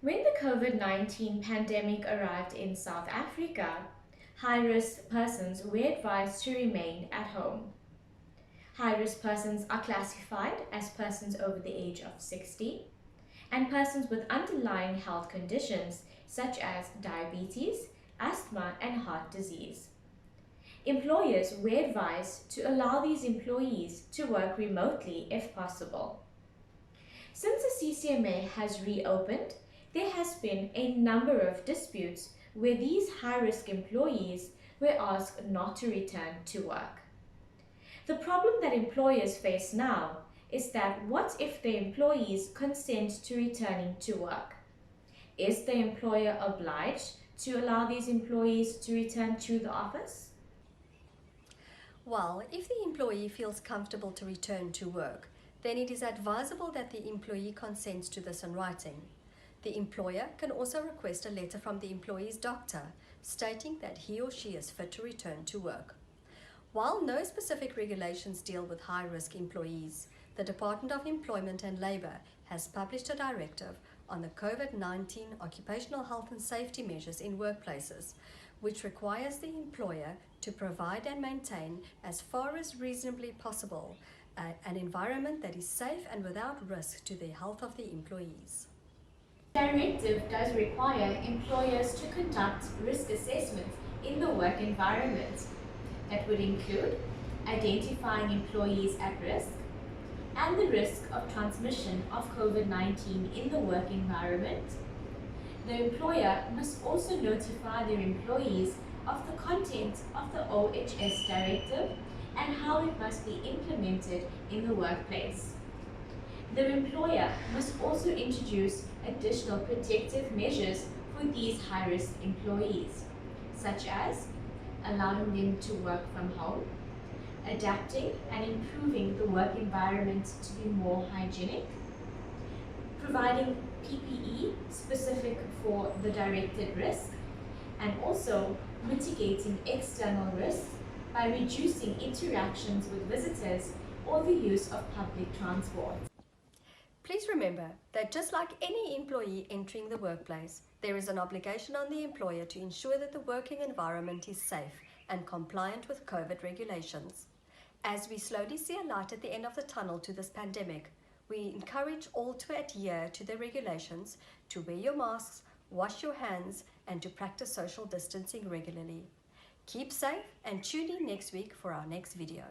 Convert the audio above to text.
When the COVID-19 pandemic arrived in South Africa, high-risk persons were advised to remain at home. High-risk persons are classified as persons over the age of 60 and persons with underlying health conditions such as diabetes, asthma, and heart disease. Employers were advised to allow these employees to work remotely if possible. Since the CCMA has reopened, there has been a number of disputes where these high-risk employees were asked not to return to work. The problem that employers face now is that what if the employees consent to returning to work? Is the employer obliged to allow these employees to return to the office? Well, if the employee feels comfortable to return to work, then it is advisable that the employee consents to this in writing. The employer can also request a letter from the employee's doctor stating that he or she is fit to return to work. While no specific regulations deal with high-risk employees, the Department of Employment and Labour has published a directive on the COVID-19 occupational health and safety measures in workplaces, which requires the employer to provide and maintain, as far as reasonably possible, an environment that is safe and without risk to the health of the employees. The directive does require employers to conduct risk assessments in the work environment. That would include identifying employees at risk and the risk of transmission of COVID-19 in the work environment. The employer must also notify their employees of the content of the OHS Directive and how it must be implemented in the workplace. The employer must also introduce additional protective measures for these high-risk employees, such as allowing them to work from home, adapting and improving the work environment to be more hygienic, providing PPE specific for the directed risk, and also mitigating external risks by reducing interactions with visitors or the use of public transport. Please remember that just like any employee entering the workplace, there is an obligation on the employer to ensure that the working environment is safe and compliant with COVID regulations. As we slowly see a light at the end of the tunnel to this pandemic, we encourage all to adhere to the regulations, to wear your masks, wash your hands, and to practice social distancing regularly. Keep safe and tune in next week for our next video.